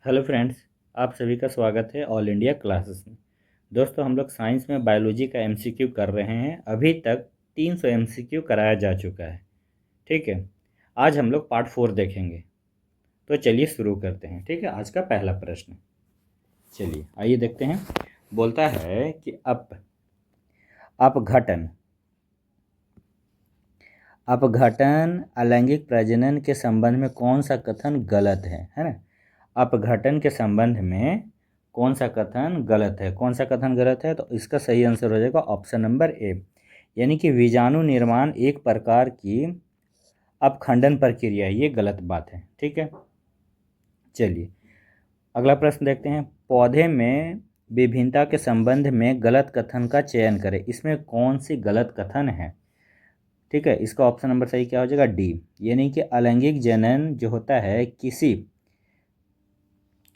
Hello friends, आप सभी का स्वागत है ऑल इंडिया क्लासेस में। दोस्तों, हम लोग साइंस में बायोलॉजी का एमसीक्यू कर रहे हैं। अभी तक 300 एमसीक्यू कराया जा चुका है। ठीक है, आज हम लोग पार्ट 4 देखेंगे। तो चलिए शुरू करते हैं। ठीक है, आज का पहला प्रश्न, चलिए आइए देखते हैं। बोलता है कि अपघटन अपघटन अलैंगिक प्रजनन के संबंध में कौन सा कथन गलत है ना। अपघटन के संबंध में कौन सा कथन गलत है, कौन सा कथन गलत है, तो इसका सही आंसर हो जाएगा ऑप्शन नंबर ए, यानी कि बीजाणु निर्माण एक प्रकार की अपखंडन प्रक्रिया है। ये गलत बात है। ठीक है, चलिए अगला प्रश्न देखते हैं। पौधे में विभिन्नता के संबंध में गलत कथन का चयन करें। इसमें कौन सी गलत कथन है। ठीक है, इसका ऑप्शन नंबर सही क्या हो जाएगा, डी, यानी कि अलैंगिक जनन जो होता है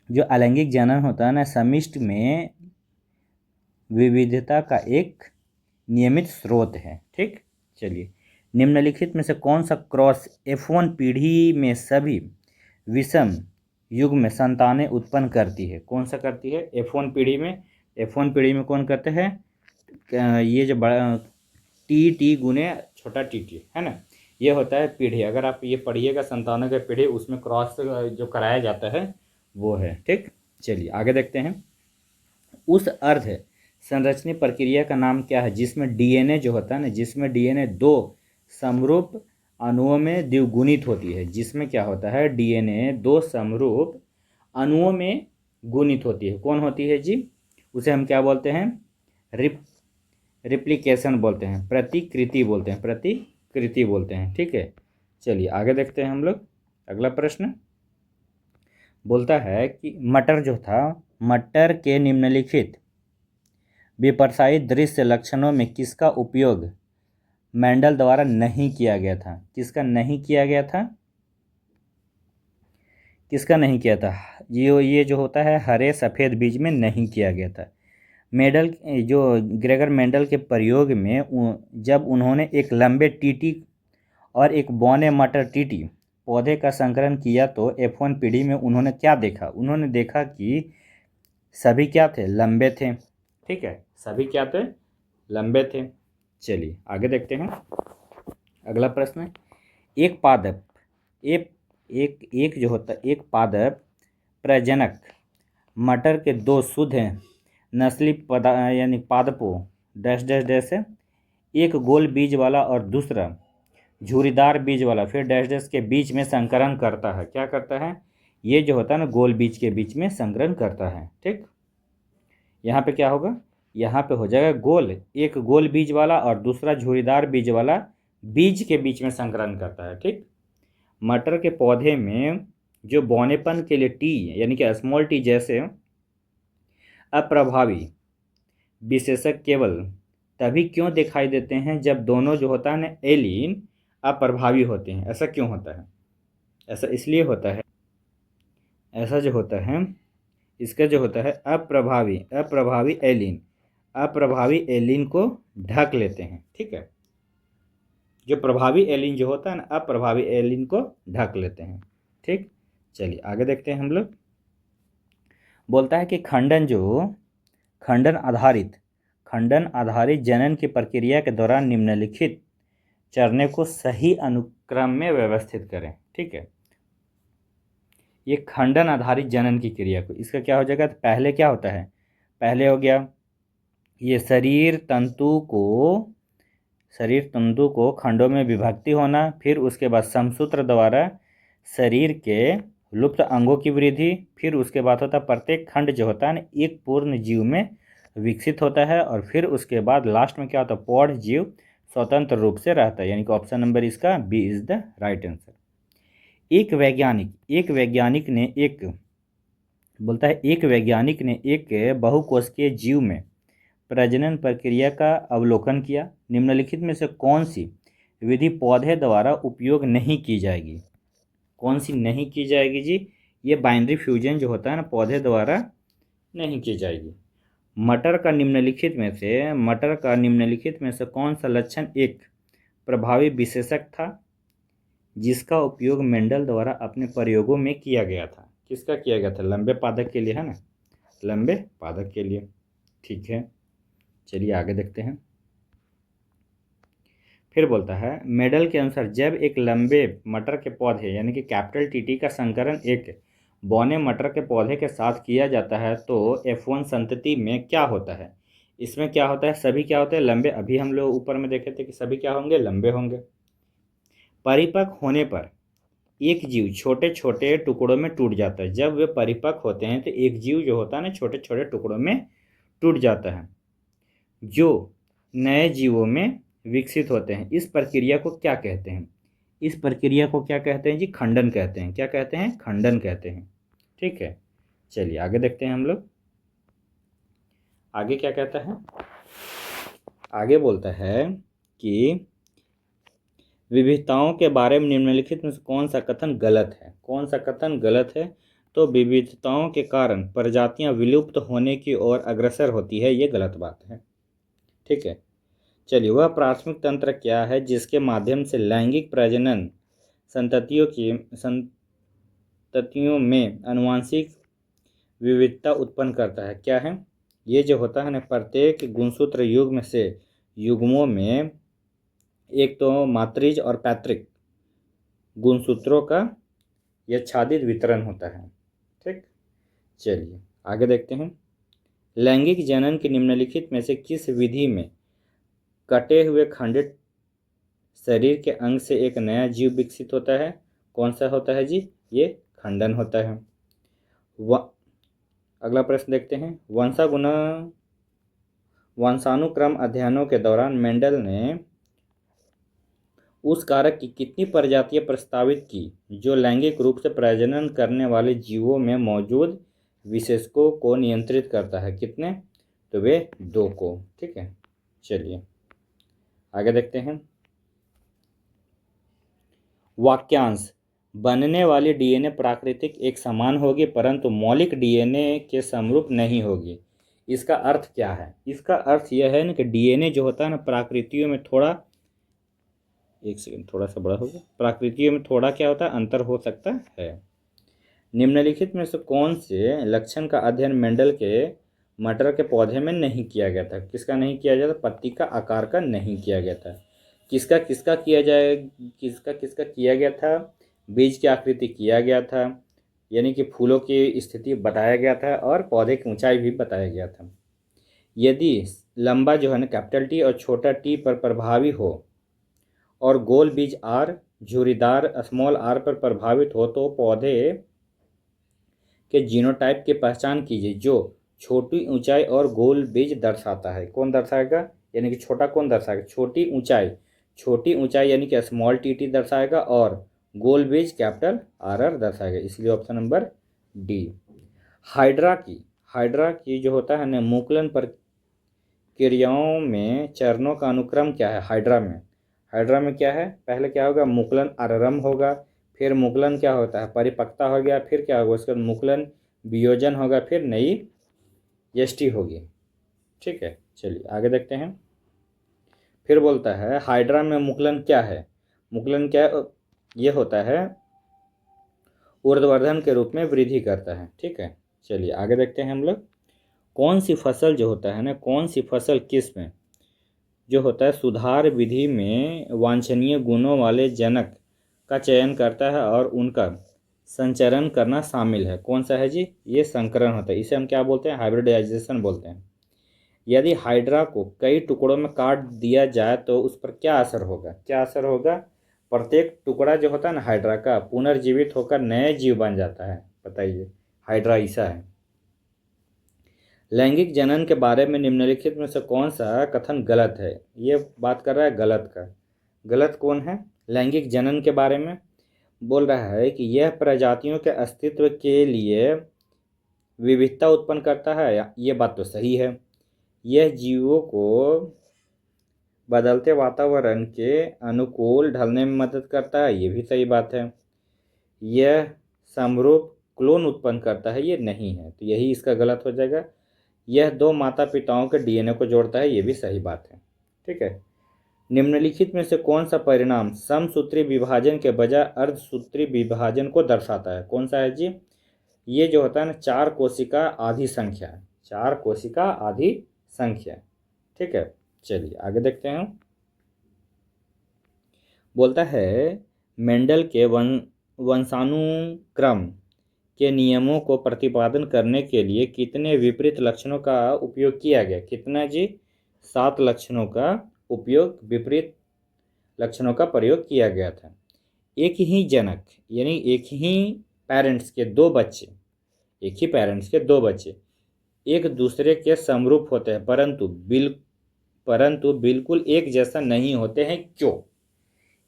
जो अलैंगिक जनन होता है ना, समिष्ट में विविधता का एक नियमित स्रोत है। ठीक, चलिए निम्नलिखित में से कौन सा क्रॉस F1 पीढ़ी में सभी विषम युग्म संतानें उत्पन्न करती है। कौन सा करती है F1 पीढ़ी में। F1 पीढ़ी में कौन करते हैं, ये जो बड़ा टी गुने छोटा टी है ना, ये होता है पीढ़ी। अगर आप ये पढ़िएगा संतानों के पीढ़ी, उसमें क्रॉस जो कराया जाता है वो है। ठीक, चलिए आगे देखते हैं। उस अर्ध संरचनी प्रक्रिया का नाम क्या है जिसमें डीएनए जो होता है ना, जिसमें डीएनए दो समरूप अणुओं में द्विगुणित होती है। जिसमें क्या होता है, डीएनए दो समरूप अणुओं में गुणित होती है। कौन होती है जी, उसे हम क्या बोलते हैं, रिप्लिकेशन बोलते हैं, प्रतिकृति बोलते हैं, प्रतिकृति बोलते हैं। ठीक है, चलिए आगे देखते हैं हम लोग। अगला प्रश्न बोलता है कि मटर जो था, मटर के निम्नलिखित विपर्साई दृश्य लक्षणों में किसका उपयोग मेंडल द्वारा नहीं किया गया था। किसका नहीं किया गया था, किसका नहीं किया था, ये जो होता है हरे सफ़ेद बीज में नहीं किया गया था। मेंडल जो ग्रेगर मेंडल के प्रयोग में जब उन्होंने एक लंबे टीटी और एक बौने मटर टीटी पौधे का संकरण किया तो F1 पीढ़ी में उन्होंने क्या देखा। उन्होंने देखा कि सभी क्या थे, लंबे थे। ठीक है, सभी क्या थे, लंबे थे। चलिए आगे देखते हैं। अगला प्रश्न, एक पादप एक एक एक जो होता है, एक पादप प्रजनक मटर के दो शुद्ध नस्ली यानी पादपों डैश डैश डैश है, एक गोल बीज वाला और दूसरा झुर्रीदार बीज वाला फिर डैश डैश के बीच में संकरण करता है। क्या करता है, ये जो होता है ना, गोल बीज के बीच में संकरण करता है। ठीक, यहाँ पे क्या होगा, यहाँ पे हो जाएगा गोल, एक गोल बीज वाला और दूसरा झुर्रीदार बीज वाला बीज के बीच में संकरण करता है। ठीक, मटर के पौधे में जो बौनेपन के लिए टी यानी कि स्मॉल टी जैसे अप्रभावी विशेषक केवल तभी क्यों दिखाई देते हैं जब दोनों जो होता है ना एलिन अप्रभावी होते हैं। ऐसा क्यों होता है, ऐसा इसलिए होता है, ऐसा जो होता है इसका जो होता है अप्रभावी एलिन को ढक लेते हैं। ठीक है, जो प्रभावी एलिन जो होता है ना, अप्रभावी एलिन को ढक लेते हैं। ठीक, चलिए आगे देखते हैं हम लोग। बोलता है कि खंडन आधारित जनन की प्रक्रिया के दौरान निम्नलिखित चरणों को सही अनुक्रम में व्यवस्थित करें। ठीक है, ये खंडन आधारित जनन की क्रिया को, इसका क्या हो जाएगा, तो पहले क्या होता है, पहले हो गया ये शरीर तंतु को खंडों में विभक्ति होना, फिर उसके बाद समसूत्र द्वारा शरीर के लुप्त अंगों की वृद्धि, फिर उसके बाद होता है प्रत्येक खंड जो होता है ना एक पूर्ण जीव में विकसित होता है, और फिर उसके बाद लास्ट में क्या होता है, पौध जीव स्वतंत्र रूप से रहता है। यानी कि ऑप्शन नंबर इसका B is the right answer. एक वैज्ञानिक ने एक बहुकोशिकीय जीव में प्रजनन प्रक्रिया का अवलोकन किया। निम्नलिखित में से कौन सी विधि पौधे द्वारा उपयोग नहीं की जाएगी। कौन सी नहीं की जाएगी जी, ये बाइनरी फ्यूजन जो होता है ना, पौधे द्वारा नहीं की जाएगी। मटर का निम्नलिखित में से कौन सा लक्षण एक प्रभावी विशेषक था जिसका उपयोग मेंडल द्वारा अपने प्रयोगों में किया गया था। किसका किया गया था? लंबे पादप के लिए, है ना, लंबे पादप के लिए। ठीक है, चलिए आगे देखते हैं। फिर बोलता है मेडल के अनुसार जब एक लंबे मटर के पौधे यानी कि कैपिटल टीटी का संकरण एक बौने मटर के पौधे के साथ किया जाता है तो F1 संतति में क्या होता है? इसमें क्या होता है? सभी क्या होते हैं? लंबे। अभी हम लोग ऊपर में देखे थे कि सभी क्या होंगे? लंबे होंगे। परिपक्व होने पर एक जीव छोटे छोटे टुकड़ों में टूट जाता है। जब वे परिपक्व होते हैं तो एक जीव जो होता है ना, छोटे छोटे टुकड़ों में टूट जाता है, जो नए जीवों में विकसित होते हैं। इस प्रक्रिया को क्या कहते हैं? इस प्रक्रिया को क्या कहते हैं जी? खंडन कहते हैं। क्या कहते हैं? खंडन कहते हैं। ठीक है, चलिए आगे देखते हैं हम लोग। आगे क्या कहता है? आगे बोलता है कि विविधताओं के बारे में निम्नलिखित में से कौन सा कथन गलत है? कौन सा कथन गलत है? तो विविधताओं के कारण प्रजातियां विलुप्त होने की ओर अग्रसर होती है, ये गलत बात है। ठीक है, चलिए वह प्राथमिक तंत्र क्या है जिसके माध्यम से लैंगिक प्रजनन संततियों में आनुवंशिक विविधता उत्पन्न करता है? क्या है ये? जो होता है ना, प्रत्येक गुणसूत्र युग्म से युग्मों में एक तो मातृज और पैतृक गुणसूत्रों का यच्छादित वितरण होता है। ठीक, चलिए आगे देखते हैं। लैंगिक जनन के निम्नलिखित में से किस विधि में कटे हुए खंडित शरीर के अंग से एक नया जीव विकसित होता है? कौन सा होता है जी? ये खंडन होता है। अगला प्रश्न देखते हैं। वंशानुक्रम अध्ययनों के दौरान मेंडल ने उस कारक की कितनी प्रजातियां प्रस्तावित की जो लैंगिक रूप से प्रजनन करने वाले जीवों में मौजूद विशेषकों को नियंत्रित करता है? कितने? तो वे 2 को। ठीक है, चलिए आगे देखते हैं। वाक्यांश बनने वाली डीएनए प्राकृतिक एक समान होगी परंतु मौलिक डीएनए के समरूप नहीं होगी। इसका अर्थ क्या है? इसका अर्थ यह है ना कि डीएनए जो होता है ना, प्रकृतियों में थोड़ा, एक सेकंड थोड़ा सा बड़ा होगा, प्रकृतियों में थोड़ा क्या होता है? अंतर हो सकता है। निम्नलिखित में से कौन से लक्षण का अध्ययन मेंडल के मटर के पौधे में नहीं किया गया था? किसका नहीं किया गया था? पत्ती का आकार का नहीं किया गया था। किसका किसका किया जाए? किसका किसका किया गया था? बीज की आकृति किया गया था, यानी कि फूलों की स्थिति बताया गया था और पौधे की ऊंचाई भी बताया गया था। यदि लंबा जो है ना कैपिटल टी और छोटा टी पर प्रभावी हो और गोल बीज आर झुर्रीदार स्मॉल आर पर प्रभावित हो तो पौधे के जीनोटाइप की पहचान कीजिए जो छोटी ऊंचाई और गोल बीज दर्शाता है। कौन दर्शाएगा? यानी कि छोटा कौन दर्शाएगा? छोटी ऊंचाई। छोटी ऊंचाई यानी कि स्मॉल टी दर्शाएगा और गोल बीज कैपिटल आर दर्शाएगा, इसलिए ऑप्शन नंबर डी। हाइड्रा की जो होता है ना मुकुलन प्रक्रियाओं में चरणों का अनुक्रम क्या है? हाइड्रा में क्या है? पहले क्या होगा? मुकुलन आरंभ होगा, फिर मुकुलन क्या होता है? परिपक्वता हो गया, फिर क्या होगा? उसके बाद मुकुलन वियोजन होगा, फिर नई यष्टि होगी। ठीक है, चलिए आगे देखते हैं। फिर बोलता है हाइड्रा में मुकुलन क्या है? मुकुलन क्या है? ये होता है ऊर्ध्ववर्धन के रूप में वृद्धि करता है। ठीक है, चलिए आगे देखते हैं हम लोग। कौन सी फसल जो होता है ना, कौन सी फसल किस में जो होता है सुधार विधि में वांछनीय गुणों वाले जनक का चयन करता है और उनका संचरण करना शामिल है? कौन सा है जी? ये संकरण होता है, इसे हम क्या बोलते हैं? हाइब्रिडाइजेशन बोलते हैं। यदि हाइड्रा को कई टुकड़ों में काट दिया जाए तो उस पर क्या असर होगा? क्या असर होगा? प्रत्येक टुकड़ा जो होता है ना हाइड्रा का पुनर्जीवित होकर नए जीव बन जाता है। बताइए, हाइड्रा ऐसा है। लैंगिक जनन के बारे में निम्नलिखित में से कौन सा कथन गलत है? ये बात कर रहा है गलत का। गलत कौन है? लैंगिक जनन के बारे में बोल रहा है कि यह प्रजातियों के अस्तित्व के लिए विविधता उत्पन्न करता है। ये बात तो सही है। यह जीवों को बदलते वातावरण के अनुकूल ढलने में मदद करता है। ये भी सही बात है। यह समरूप क्लोन उत्पन्न करता है। ये नहीं है, तो यही इसका गलत हो जाएगा। यह 2 माता पिताओं के डीएनए को जोड़ता है। ये भी सही बात है। ठीक है, निम्नलिखित में से कौन सा परिणाम समसूत्री विभाजन के बजाय अर्धसूत्री विभाजन को दर्शाता है? कौन सा है जी? ये जो होता है ना 4 कोशिका आधी संख्या है, 4 कोशिका आधी संख्या। ठीक है, चलिए आगे देखते हैं। बोलता है मेंडल के वंशानुक्रम के नियमों को प्रतिपादन करने के लिए कितने विपरीत लक्षणों का उपयोग किया गया? कितना जी? 7 लक्षणों का उपयोग, विपरीत लक्षणों का प्रयोग किया गया था। एक ही जनक यानी एक ही पेरेंट्स के दो बच्चे, एक ही पेरेंट्स के दो बच्चे एक दूसरे के समरूप होते हैं परंतु बिल्कुल एक जैसा नहीं होते हैं, क्यों?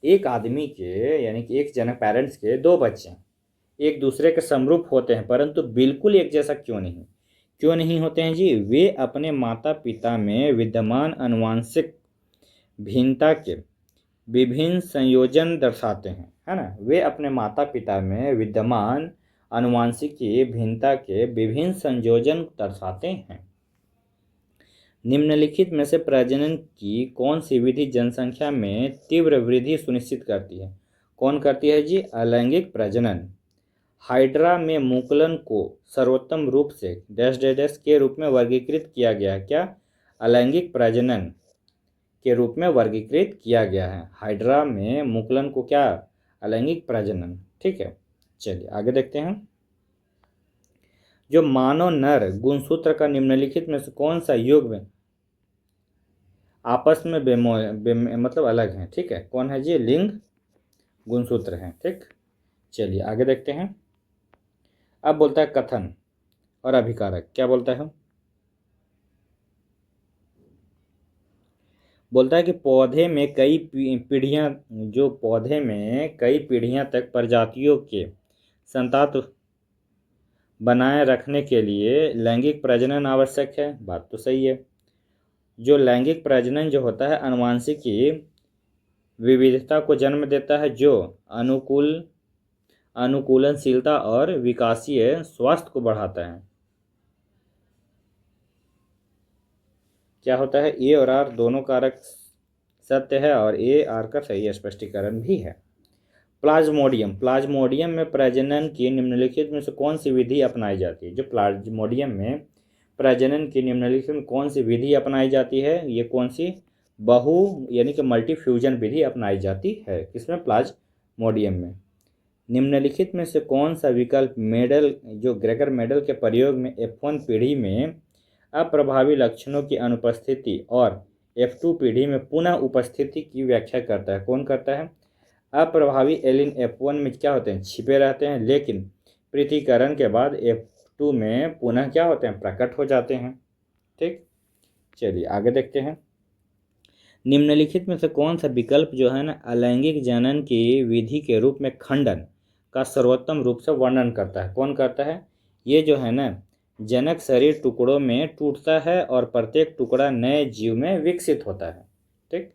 एक आदमी के यानी कि एक जनक पेरेंट्स के दो बच्चे एक दूसरे के समरूप होते हैं परंतु बिल्कुल एक जैसा क्यों नहीं होते हैं जी? वे अपने माता पिता में विद्यमान आनुवंशिक भिन्नता के विभिन्न संयोजन दर्शाते हैं, है ना। वे अपने माता पिता में विद्यमान आनुवंशिकी भिन्नता के विभिन्न संयोजन दर्शाते हैं। निम्नलिखित में से प्रजनन की कौन सी विधि जनसंख्या में तीव्र वृद्धि सुनिश्चित करती है? कौन करती है जी? अलैंगिक प्रजनन। हाइड्रा में मुकुलन को सर्वोत्तम रूप से डैश डैश डैश के रूप में वर्गीकृत किया गया है। क्या? अलैंगिक प्रजनन के रूप में वर्गीकृत किया गया है। हाइड्रा में मुकुलन को क्या? अलैंगिक प्रजनन। ठीक है, चलिए आगे देखते हैं। जो मानव नर गुणसूत्र का निम्नलिखित में से कौन सा युग्म आपस में मतलब अलग है? ठीक है, कौन है जी? लिंग गुणसूत्र है। ठीक, चलिए आगे देखते हैं। अब बोलता है कथन और अभिकारक। क्या बोलता है? बोलता है कि पौधे में कई पीढ़ियां जो पौधे में कई पीढ़ियां तक प्रजातियों के संतान बनाए रखने के लिए लैंगिक प्रजनन आवश्यक है। बात तो सही है। जो लैंगिक प्रजनन जो होता है आनुवंशिकी विविधता को जन्म देता है, जो अनुकूलनशीलता और विकासीय स्वास्थ्य को बढ़ाता है। क्या होता है? ए और आर दोनों कारक सत्य है और ए आर का सही स्पष्टीकरण भी है। प्लाज्मोडियम में प्रजनन की निम्नलिखित में से कौन सी विधि अपनाई जाती है? जो प्लाज्मोडियम में प्रजनन की निम्नलिखित में कौन सी विधि अपनाई जाती है? ये कौन सी? बहु यानी कि मल्टीफ्यूजन विधि अपनाई जाती है। किसमें? प्लाज्मोडियम में। निम्नलिखित में से कौन सा विकल्प मेडल जो ग्रेगर मेडल के प्रयोग में F1 पीढ़ी में अप्रभावी लक्षणों की अनुपस्थिति और F2 पीढ़ी में पुनः उपस्थिति की व्याख्या करता है? कौन करता है? अप्रभावी एलिन F1 में क्या होते हैं? छिपे रहते हैं, लेकिन पृथक्करण के बाद F2 में पुनः क्या होते हैं? प्रकट हो जाते हैं। ठीक, चलिए आगे देखते हैं। निम्नलिखित में से कौन सा विकल्प जो है ना अलैंगिक जनन की विधि के रूप में खंडन का सर्वोत्तम रूप से वर्णन करता है? कौन करता है? ये जो है ना जनक शरीर टुकड़ों में टूटता है और प्रत्येक टुकड़ा नए जीव में विकसित होता है। ठीक,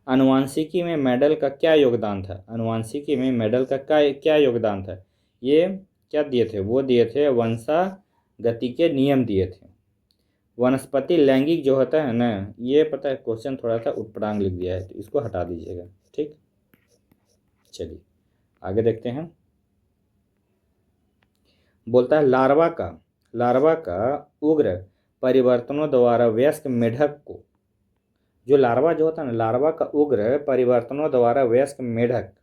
आनुवंशिकी में मेडल का क्या योगदान था? आनुवंशिकी में मेडल का क्या योगदान था? ये क्या दिए थे? वो दिए थे वंशागति के नियम दिए थे। वनस्पति लैंगिक जो होता है ना, ये पता है क्वेश्चन थोड़ा सा उटपटांग लिख दिया है, तो इसको हटा दीजिएगा। ठीक, चलिए आगे देखते हैं। बोलता है लार्वा का उग्र परिवर्तनों द्वारा वयस्क मेढक को, जो लार्वा जो होता है ना, लार्वा का उग्र परिवर्तनों द्वारा वयस्क मेढक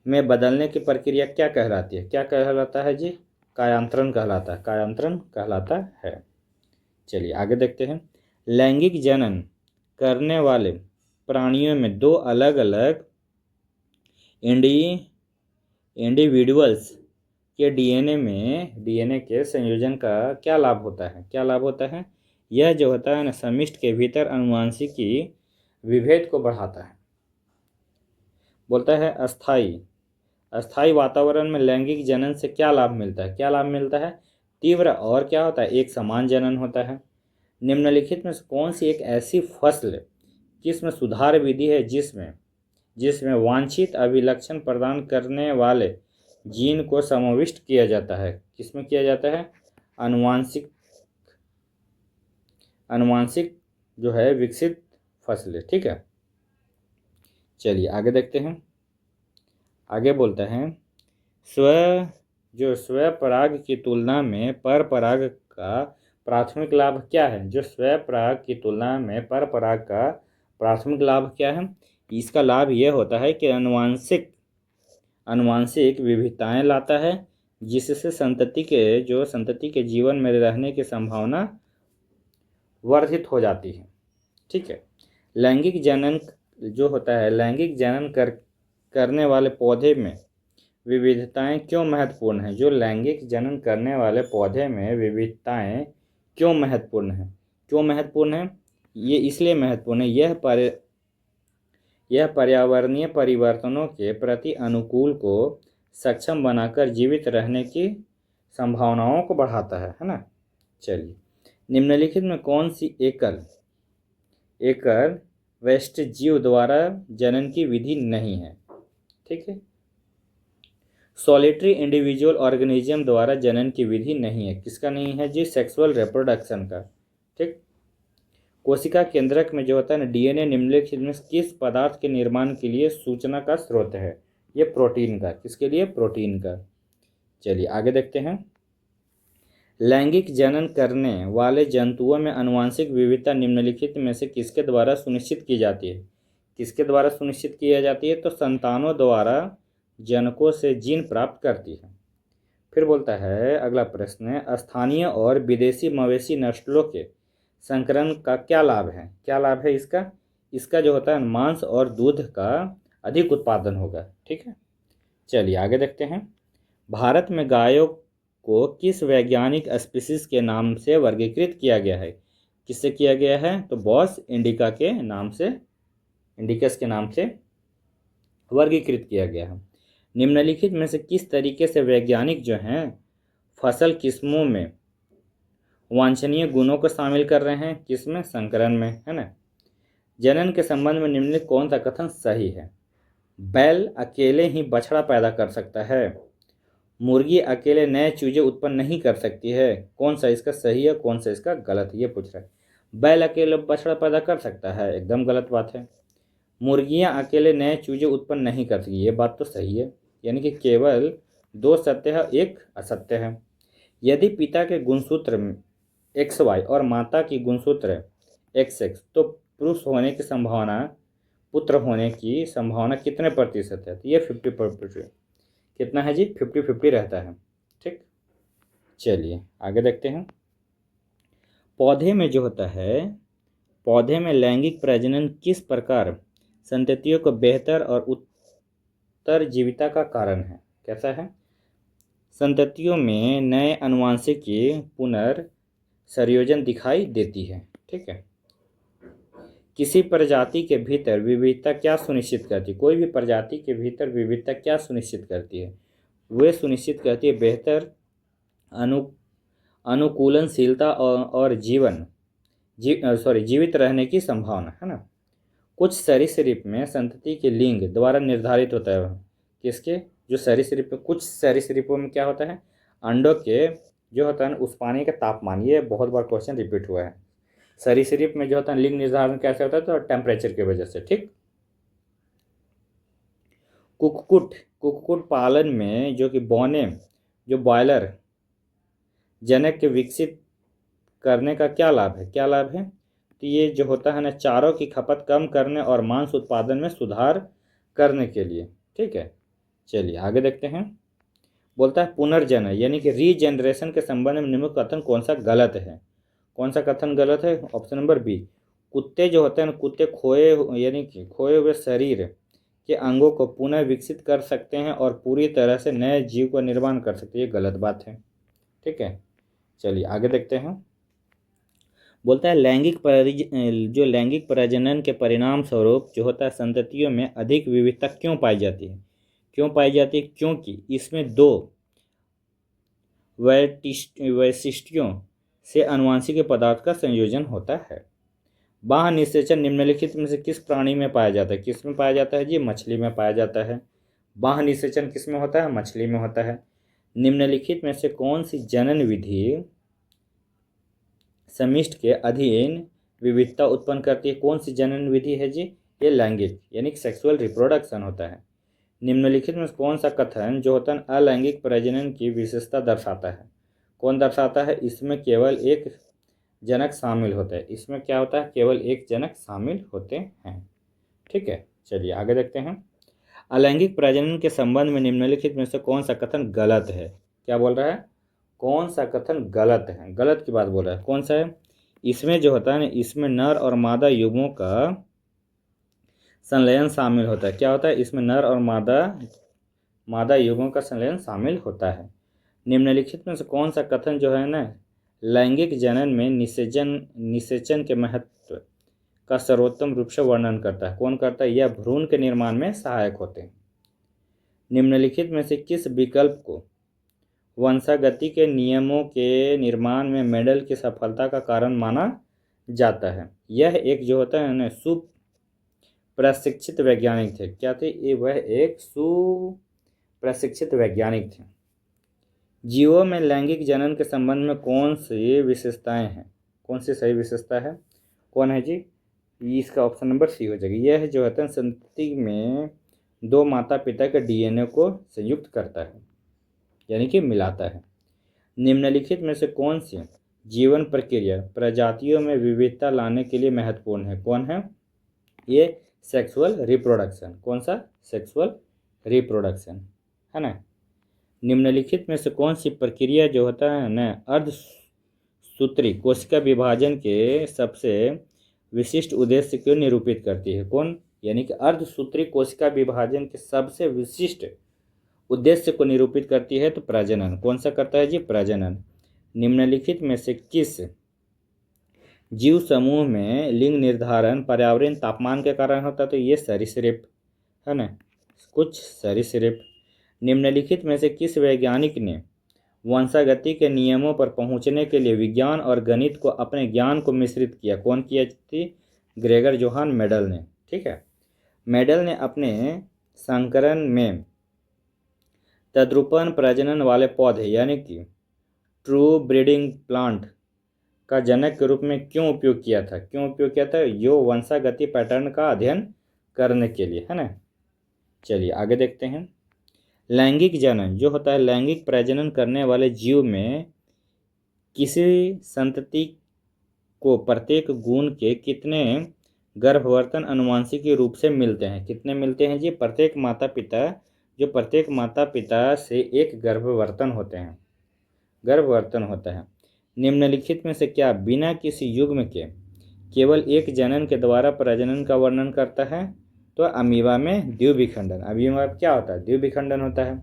में बदलने की प्रक्रिया क्या कहलाती है? क्या कहलाता है जी? कायांतरण कहलाता है। कायांतरण कहलाता है। चलिए आगे देखते हैं। लैंगिक जनन करने वाले प्राणियों में दो अलग अलग इंडिविजुअल्स के डीएनए के संयोजन का क्या लाभ होता है? क्या लाभ होता है? यह जो होता है ना समिष्ट के भीतर आनुवंशिकी विभेद को बढ़ाता है। बोलता है अस्थाई वातावरण में लैंगिक जनन से क्या लाभ मिलता है? क्या लाभ मिलता है? तीव्र और क्या होता है? एक समान जनन होता है। निम्नलिखित में से कौन सी एक ऐसी फसल जिसमें सुधार विधि है जिसमें वांछित अभिलक्षण प्रदान करने वाले जीन को समाविष्ट किया जाता है? किसमें किया जाता है? अनुवांशिक जो है विकसित फसलें। ठीक है, चलिए आगे देखते हैं। आगे बोलता है जो स्वपराग की तुलना में परपराग का प्राथमिक लाभ क्या है? जो स्वपराग की तुलना में परपराग का प्राथमिक लाभ क्या है? इसका लाभ यह होता है कि आनुवांशिक विविधताएं लाता है, जिससे संतति के जीवन में रहने की संभावना वर्धित हो जाती है। ठीक है। लैंगिक जनन जो होता है, लैंगिक जनन करने वाले पौधे में विविधताएं क्यों महत्वपूर्ण हैं? जो लैंगिक जनन करने वाले पौधे में विविधताएं क्यों महत्वपूर्ण हैं? क्यों महत्वपूर्ण है? ये इसलिए महत्वपूर्ण है, यह पर्यावरणीय परिवर्तनों के प्रति अनुकूल को सक्षम बनाकर जीवित रहने की संभावनाओं को बढ़ाता है ना। चलिए, निम्नलिखित में कौन सी एकल वैशिष्ट जीव द्वारा जनन की विधि नहीं है? ठीक है। सॉलिटरी इंडिविजुअल ऑर्गेनिज्म द्वारा जनन की विधि नहीं है। किसका नहीं है जी? सेक्सुअल रिप्रोडक्शन का। ठीक। कोशिका केंद्रक में जो होता है ना, डीएनए निम्नलिखित में किस पदार्थ के निर्माण के लिए सूचना का स्रोत है? ये प्रोटीन का। किसके लिए? प्रोटीन का। चलिए आगे देखते हैं। लैंगिक जनन करने वाले जंतुओं में आनुवंशिक विविधता निम्नलिखित में से किसके द्वारा सुनिश्चित की जाती है? किसके द्वारा सुनिश्चित की जाती है? तो संतानों द्वारा जनकों से जीन प्राप्त करती है। फिर बोलता है अगला प्रश्न, स्थानीय और विदेशी मवेशी नस्लों के संकरण का क्या लाभ है? क्या लाभ है इसका? इसका जो होता है मांस और दूध का अधिक उत्पादन होगा। ठीक है। चलिए आगे देखते हैं। भारत में गायों को किस वैज्ञानिक स्पीशीज के नाम से वर्गीकृत किया गया है? किससे किया गया है? तो बॉस इंडिका के नाम से, इंडिकस के नाम से वर्गीकृत किया गया है। निम्नलिखित में से किस तरीके से वैज्ञानिक जो हैं फसल किस्मों में वांछनीय गुणों को शामिल कर रहे हैं? किसमें? संकरण में, है ना। जनन के संबंध में निम्नलिखित कौन सा कथन सही है? बैल अकेले ही बछड़ा पैदा कर सकता है। मुर्गी अकेले नए चूजे उत्पन्न नहीं कर सकती है। कौन सा इसका सही है, कौन सा इसका गलत है, ये पूछ रहा है। बैल अकेले बछड़ा पैदा कर सकता है, एकदम गलत बात है। मुर्गियां अकेले नए चूजे उत्पन्न नहीं कर सकती, ये बात तो सही है। यानी कि केवल दो सत्य है, एक असत्य है। यदि पिता के गुणसूत्र XY और माता की गुणसूत्र XX, तो पुत्र होने की संभावना कितने प्रतिशत है? तो ये 50%। कितना है जी? 50-50 रहता है। ठीक। चलिए आगे देखते हैं। पौधे में जो होता है, पौधे में लैंगिक प्रजनन किस प्रकार संततियों को बेहतर और उत्तरजीविता का कारण है? कैसा है? संततियों में नए आनुवंशिक पुनर्संयोजन दिखाई देती है। ठीक है। किसी प्रजाति के भीतर विविधता क्या सुनिश्चित करती है? कोई भी प्रजाति के भीतर विविधता क्या सुनिश्चित करती है? वे सुनिश्चित करती है बेहतर अनुकूलनशीलता और जीवित रहने की संभावना, है ना। कुछ सरीसृप में संतति के लिंग द्वारा निर्धारित होता है। किसके? जो सरीसृप, कुछ सरीसृपों में क्या होता है, अंडों के जो होता है उस पानी का तापमान, ये बहुत बार क्वेश्चन रिपीट हुआ है। सरीसृप में जो होता है लिंग निर्धारण कैसे होता है? तो टेम्परेचर की वजह से। ठीक। कुक्कुट पालन में जो कि बौने जो बॉयलर जनक के विकसित करने का क्या लाभ है? क्या लाभ है? तो ये जो होता है ना, चारों की खपत कम करने और मांस उत्पादन में सुधार करने के लिए। ठीक है। चलिए आगे देखते हैं। बोलता है पुनर्जनन यानी कि रीजनरेशन के संबंध में निम्न कथन कौन सा गलत है? कौन सा कथन गलत है? Option number B. कुत्ते जो होते हैं ना, कुत्ते यानी कि खोए हुए शरीर के अंगों को पुनः विकसित कर सकते हैं और पूरी तरह से नए जीव का निर्माण कर सकते हैं। ये गलत बात है। ठीक है। चलिए आगे देखते हैं। बोलता है लैंगिक प्रजनन के परिणाम स्वरूप जो होता है संततियों में अधिक विविधता क्यों पाई जाती है? क्यों पाई जाती है? क्योंकि इसमें दो वैशिष्ट्यों से आनुवंशिक पदार्थ का संयोजन होता है। बाह्य निषेचन निम्नलिखित में से किस प्राणी में पाया जाता है? किस में पाया जाता है जी? मछली में पाया जाता है। बाह्य निषेचन किस में होता है? मछली में होता है। निम्नलिखित में से कौन सी जनन विधि समिष्ट के अधीन विविधता उत्पन्न करती है? कौन सी जनन विधि है जी? ये लैंगिक यानी कि सेक्सुअल रिप्रोडक्शन होता है। निम्नलिखित में कौन सा कथन जो होता है अलैंगिक प्रजनन की विशेषता दर्शाता है? कौन दर्शाता है? इसमें केवल एक जनक शामिल होता है। इसमें क्या होता है? केवल एक जनक शामिल होते हैं। ठीक है, चलिए आगे देखते हैं। अलैंगिक प्रजनन के संबंध में निम्नलिखित में से कौन सा कथन गलत है? क्या बोल रहा है? कौन सा कथन गलत है? गलत की बात बोल रहा है। कौन सा है? इसमें जो होता है ना, इसमें नर और मादा युग्मों का संलयन शामिल होता है। क्या होता है? इसमें नर और मादा युग्मों का संलयन शामिल होता है। निम्नलिखित में से कौन सा कथन जो है ना लैंगिक जनन में निषेचन के महत्व का सर्वोत्तम रूप से वर्णन करता है? कौन करता है? यह भ्रूण के निर्माण में सहायक होते हैं। निम्नलिखित में से किस विकल्प को वंशागति के नियमों के निर्माण में मेंडल की सफलता का कारण माना जाता है? यह एक जो होता है ना सुप्रशिक्षित वैज्ञानिक थे। क्या थे? वह एक सुप्रशिक्षित वैज्ञानिक थे। जीवों में लैंगिक जनन के संबंध में कौन सी विशेषताएं हैं? कौन सी सही विशेषता है? कौन है जी? इसका ऑप्शन नंबर सी हो जाएगी। यह जो होता है संतति में दो माता पिता के डीएनए को संयुक्त करता है, यानी कि मिलाता है। निम्नलिखित में से कौन सी जीवन प्रक्रिया प्रजातियों में विविधता लाने के लिए महत्वपूर्ण है? कौन है? ये सेक्सुअल रिप्रोडक्शन। कौन सा? सेक्सुअल रिप्रोडक्शन, है ना। निम्नलिखित में से कौन सी प्रक्रिया जो होता है ना अर्धसूत्री कोशिका विभाजन के सबसे विशिष्ट उद्देश्य को निरूपित करती है? कौन? यानी कि अर्धसूत्री कोशिका विभाजन के सबसे विशिष्ट उद्देश्य को निरूपित करती है तो प्रजनन। कौन सा करता है जी? प्रजनन। निम्नलिखित में से किस जीव समूह में लिंग निर्धारण पर्यावरण तापमान के कारण होता है? तो ये सरीसृप, है ना, कुछ सरीसृप। निम्नलिखित में से किस वैज्ञानिक ने वंशागति के नियमों पर पहुंचने के लिए विज्ञान और गणित को अपने ज्ञान को मिश्रित किया? कौन किया थी? ग्रेगर जोहान मेंडल ने। ठीक है, मेंडल ने अपने संकरण में तद्रुपण प्रजनन वाले पौधे यानी कि ट्रू ब्रीडिंग प्लांट का जनक के रूप में क्यों उपयोग किया था? क्यों उपयोग किया था? यो वंशागति पैटर्न का अध्ययन करने के लिए, है ना। चलिए आगे देखते हैं। लैंगिक जनन जो होता है लैंगिक प्रजनन करने वाले जीव में किसी संतति को प्रत्येक गुण के कितने गर्भवर्तन अनुवांशिक रूप से मिलते हैं? कितने मिलते हैं जी? प्रत्येक माता पिता से एक गर्भवर्तन होता है। निम्नलिखित में से क्या बिना किसी युग्म के केवल एक जनन के द्वारा प्रजनन का वर्णन करता है? तो अमीबा में द्विविखंडन। अमीबा क्या होता है? द्विविखंडन होता है।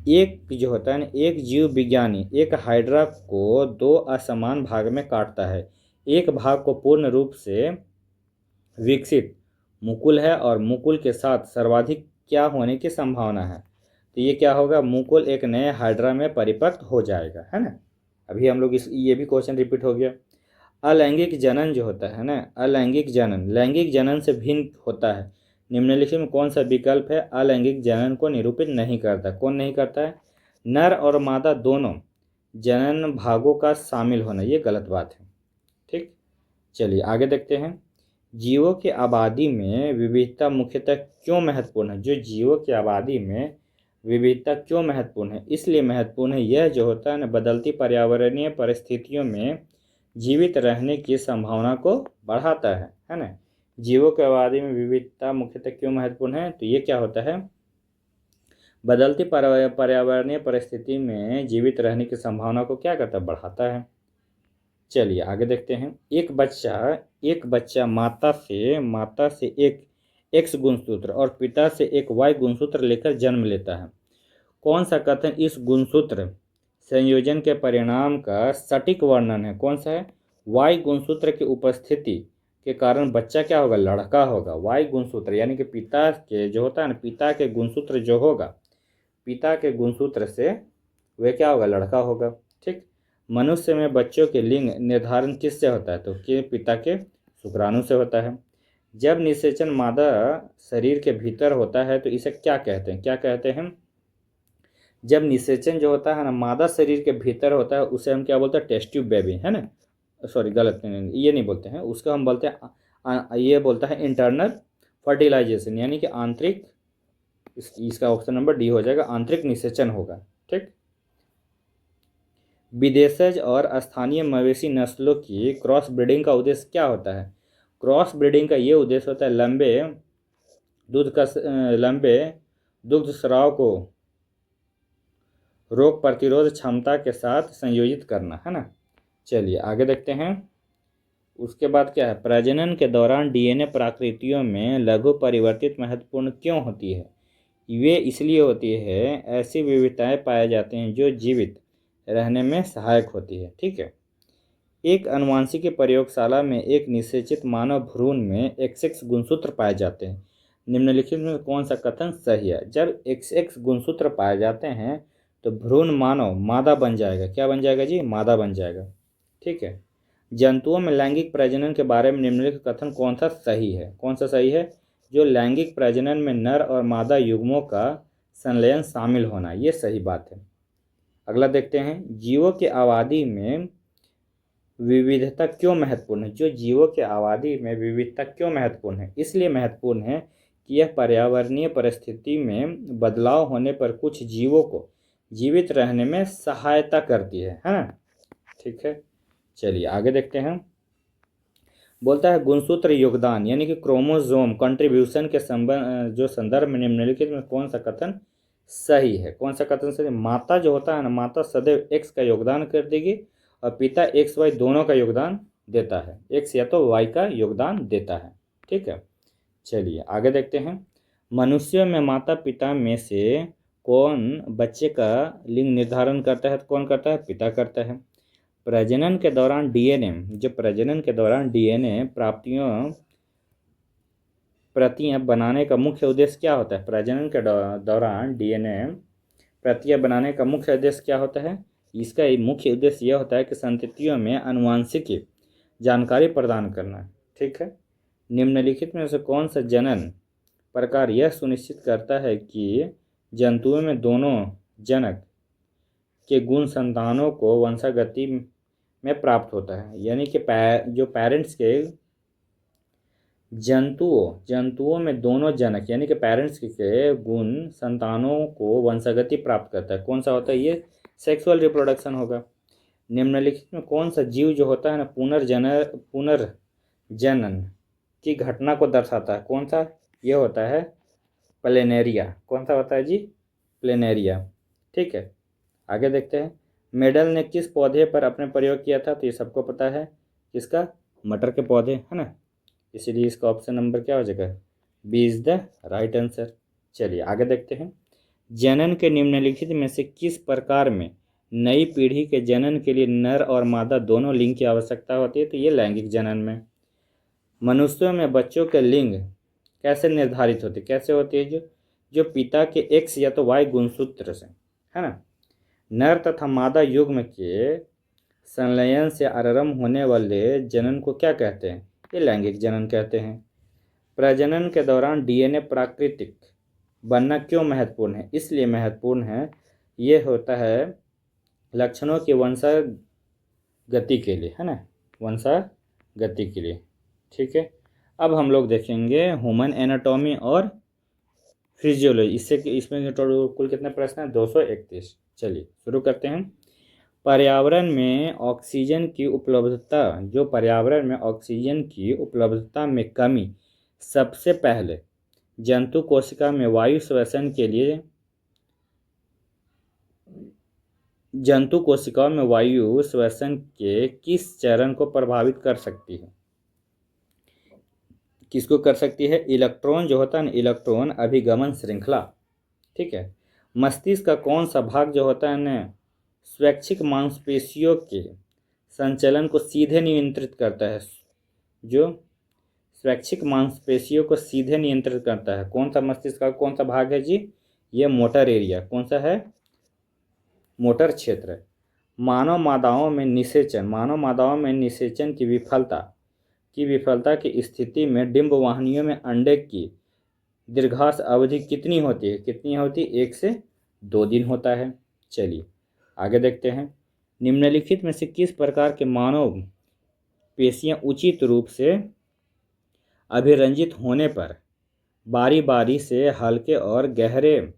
एक जो होता है ना एक जीव विज्ञानी एक हाइड्रा को दो असमान भाग में काटता है। एक भाग को पूर्ण रूप से विकसित मुकुल है और मुकुल के साथ सर्वाधिक क्या होने की संभावना है? तो ये क्या होगा? मुकुल एक नए हाइड्रा में परिपक्व हो जाएगा, है ना। अभी हम लोग ये भी क्वेश्चन रिपीट हो गया। अलैंगिक जनन जो होता है ना अलैंगिक जनन लैंगिक जनन से भिन्न होता है। निम्नलिखित में कौन सा विकल्प है अलैंगिक जनन को निरूपित नहीं करता? कौन नहीं करता है? नर और मादा दोनों जनन भागों का शामिल होना। ये गलत बात है। ठीक, चलिए आगे देखते हैं। जीवों की आबादी में विविधता मुख्यतः क्यों महत्वपूर्ण है? जो जीवों की आबादी में विविधता क्यों महत्वपूर्ण है? इसलिए महत्वपूर्ण है यह जो होता है ना बदलती पर्यावरणीय परिस्थितियों में जीवित रहने की संभावना को बढ़ाता है ना। जीवों की आबादी में विविधता मुख्यतः क्यों महत्वपूर्ण है? तो ये क्या होता है? बदलती पर्यावरणीय परिस्थिति में जीवित रहने की संभावना को क्या करता है? बढ़ाता है। चलिए आगे देखते हैं। एक बच्चा माता से एक एक्स गुणसूत्र और पिता से एक वाई गुणसूत्र लेकर जन्म लेता है। कौन सा कथन इस गुणसूत्र संयोजन के परिणाम का सटीक वर्णन है? कौन सा है? वाई गुणसूत्र की उपस्थिति के कारण बच्चा क्या होगा? लड़का होगा। वाई गुणसूत्र यानी कि पिता के जो होता है ना पिता के गुणसूत्र जो होगा पिता के गुणसूत्र से वह क्या होगा? लड़का होगा। ठीक, मनुष्य में बच्चों के लिंग निर्धारण किससे होता है? तो पिता के शुक्राणु से होता है। जब निषेचन मादा शरीर के भीतर होता है तो इसे क्या कहते हैं? क्या कहते हैं? जब निषेचन जो होता है ना मादा शरीर के भीतर होता है उसे हम क्या बोलते हैं? टेस्ट ट्यूब बेबी, है ना। सॉरी गलत ये नहीं बोलते हैं उसको, हम बोलते हैं ये बोलता है इंटरनल फर्टिलाइजेशन यानी कि आंतरिक इसका ऑप्शन नंबर डी हो जाएगा, आंतरिक निषेचन होगा। ठीक। विदेशज और स्थानीय मवेशी नस्लों की क्रॉस ब्रीडिंग का उद्देश्य क्या होता है? क्रॉस ब्रीडिंग का ये उद्देश्य होता है लंबे दुग्ध स्राव को रोग प्रतिरोध क्षमता के साथ संयोजित करना, है ना। चलिए आगे देखते हैं। उसके बाद क्या है, प्रजनन के दौरान डीएनए प्रकृतियों में लघु परिवर्तित महत्वपूर्ण क्यों होती है? वे इसलिए होती है, ऐसी विविधताएं पाए जाते हैं जो जीवित रहने में सहायक होती है। ठीक है। एक आनुवंशिकी प्रयोगशाला में एक निषेचित मानव भ्रूण में XX गुणसूत्र पाए जाते हैं। निम्नलिखित में कौन सा कथन सही है? जब XX गुणसूत्र पाए जाते हैं तो भ्रूण मानव मादा बन जाएगा। क्या बन जाएगा जी? मादा बन जाएगा। ठीक है। जंतुओं में लैंगिक प्रजनन के बारे में निम्नलिखित कथन कौन सा सही है? कौन सा सही है? जो लैंगिक प्रजनन में नर और मादा युग्मों का संलयन शामिल होना, ये सही बात है। अगला देखते हैं, जीवों की आबादी में विविधता क्यों महत्वपूर्ण है? जो जीवों की आबादी में विविधता क्यों महत्वपूर्ण है? इसलिए महत्वपूर्ण है कि यह पर्यावरणीय परिस्थिति में बदलाव होने पर कुछ जीवों को जीवित रहने में सहायता करती है ना। ठीक है। चलिए आगे देखते हैं। बोलता है गुणसूत्र योगदान यानी कि क्रोमोसोम कंट्रीब्यूशन के संदर्भ में निम्नलिखित में कौन सा कथन सही है? कौन सा कथन सही? माता जो होता है ना, माता सदैव X का योगदान कर देगी और पिता XY दोनों का योगदान देता है। X या तो Y का योगदान देता है। ठीक है। चलिए आगे देखते हैं। मनुष्यों में माता पिता में से कौन बच्चे का लिंग निर्धारण करता है? तो कौन करता है? पिता करता है। प्रजनन के दौरान डीएनए प्रतियां बनाने का मुख्य उद्देश्य क्या होता है? प्रजनन के दौरान डीएनए प्रतियां बनाने का मुख्य उद्देश्य क्या होता है? इसका मुख्य उद्देश्य यह होता है कि संततियों में आनुवंशिक जानकारी प्रदान करना। ठीक है। निम्नलिखित में से कौन सा जनन प्रकार यह सुनिश्चित करता है कि जंतुओं में दोनों जनक के गुण संतानों को वंशागति में प्राप्त होता है? यानी कि जो पेरेंट्स के जंतुओं में दोनों जनक यानी कि पेरेंट्स के गुण संतानों को वंशागति प्राप्त करता है। कौन सा होता है? ये सेक्सुअल रिप्रोडक्शन होगा। निम्नलिखित में कौन सा जीव जो होता है ना पुनर्जनन की घटना को दर्शाता है? कौन सा? ये होता है प्लेनेरिया। कौन सा होता है जी? प्लेनेरिया। ठीक है। आगे देखते हैं। मेडल ने किस पौधे पर अपने प्रयोग किया था? तो ये सबको पता है, किसका? मटर के पौधे, है ना। इसीलिए इसका ऑप्शन नंबर क्या हो जाएगा? B is the right answer. चलिए आगे देखते हैं। जनन के निम्नलिखित में से किस प्रकार में नई पीढ़ी के जनन के लिए नर और मादा दोनों लिंग की आवश्यकता होती है? तो ये लैंगिक जनन में। मनुष्यों में बच्चों के लिंग कैसे निर्धारित होती? कैसे होती है? जो पिता के X या तो Y गुणसूत्र से, है ना। नर तथा मादा युग्म के संलयन से आरंभ होने वाले जनन को क्या कहते हैं? ये लैंगिक जनन कहते हैं। प्रजनन के दौरान डीएनए प्राकृतिक बनना क्यों महत्वपूर्ण है? इसलिए महत्वपूर्ण है, ये होता है लक्षणों की वंशागति के लिए, है ना, वंशागति के लिए। ठीक है। अब हम लोग देखेंगे ह्यूमन एनाटॉमी और फिजियोलॉजी। इसमें कुल कितने प्रश्न हैं? 231। चलिए शुरू करते हैं। पर्यावरण में ऑक्सीजन की उपलब्धता में कमी सबसे पहले जंतु कोशिका में वायु श्वसन के लिए जंतु कोशिकाओं में वायु श्वसन के किस चरण को प्रभावित कर सकती है? किसको कर सकती है? इलेक्ट्रॉन जो होता है ना, इलेक्ट्रॉन अभिगमन श्रृंखला। ठीक है। मस्तिष्क का कौन सा भाग जो होता है ना, स्वैच्छिक मांसपेशियों के संचलन को सीधे नियंत्रित करता है? जो स्वैच्छिक मांसपेशियों को सीधे नियंत्रित करता है, कौन सा मस्तिष्क का कौन सा भाग है जी? ये मोटर एरिया। कौन सा है? मोटर क्षेत्र। मानव मादाओं में निषेचन की विफलता की स्थिति में डिंब वाहिनियों में अंडे की दीर्घाश अवधि कितनी होती है? 1 से 2 दिन होता है। चलिए आगे देखते हैं। निम्नलिखित में से किस प्रकार के मानव पेशियां उचित रूप से अभिरंजित होने पर बारी बारी से हल्के और गहरे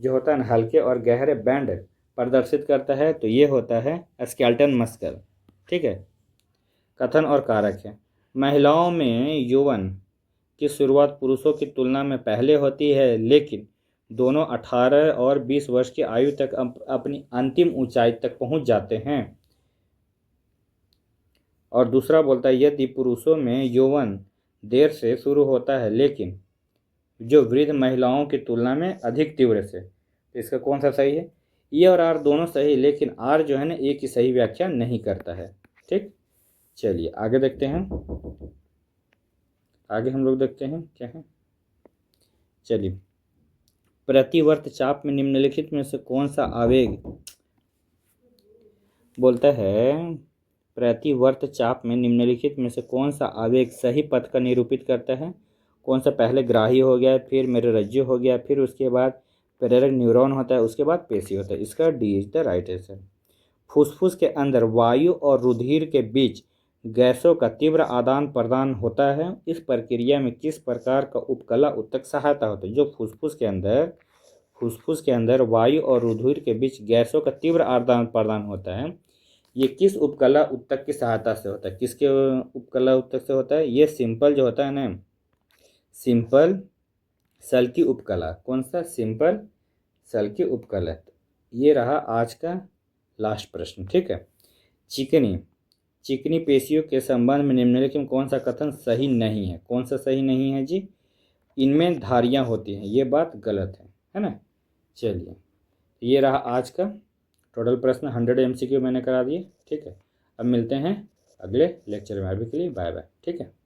जो होता है ना, हल्के और गहरे बैंड प्रदर्शित करता है, तो ये होता है स्केलेटल मस्कल। ठीक है। कथन और कारक है। महिलाओं में यौवन की शुरुआत पुरुषों की तुलना में पहले होती है, लेकिन दोनों 18 और 20 वर्ष की आयु तक अपनी अंतिम ऊंचाई तक पहुंच जाते हैं। और दूसरा बोलता है, यदि पुरुषों में यौवन देर से शुरू होता है, लेकिन जो वृद्ध महिलाओं की तुलना में अधिक तीव्र से। तो इसका कौन सा सही है? ये और आर दोनों सही, लेकिन आर जो है ना, एक ही सही व्याख्या नहीं करता है। ठीक, चलिए आगे देखते हैं। आगे हम लोग देखते हैं क्या है। चलिए, प्रतिवर्त चाप में निम्नलिखित में से कौन सा आवेग बोलता है, प्रतिवर्त चाप में निम्नलिखित में से कौन सा आवेग सही पथ का निरूपित करता है? कौन सा? पहले ग्राही हो गया, फिर मेरुरज्जु हो गया, फिर उसके बाद प्रेरक न्यूरॉन होता है, उसके बाद पेशी होता है। इसका D is the right answer. फुसफुस के अंदर वायु और रुधिर के बीच गैसों का तीव्र आदान प्रदान होता है। इस प्रक्रिया में किस प्रकार का उपकला उत्तक सहायता होता है? जो फुसफुस के अंदर वायु और रुधिर के बीच गैसों का तीव्र आदान प्रदान होता है, ये किस उपकला उत्तक की सहायता से होता है? किसके उपकला उत्तक से होता है? ये सिंपल जो होता है ना, सिंपल सल की उपकला। कौन सा? सिंपल सल की उपकला। ये रहा आज का लास्ट प्रश्न। ठीक है। चिकनी पेशियों के संबंध में निम्नलिखित में कौन सा कथन सही नहीं है? कौन सा सही नहीं है जी? इनमें धारियां होती हैं, ये बात गलत है ना। चलिए, ये रहा आज का टोटल प्रश्न। 100 MCQ मैंने करा दिए। ठीक है। अब मिलते हैं अगले लेक्चर में। अभी के लिए बाय बाय। ठीक है।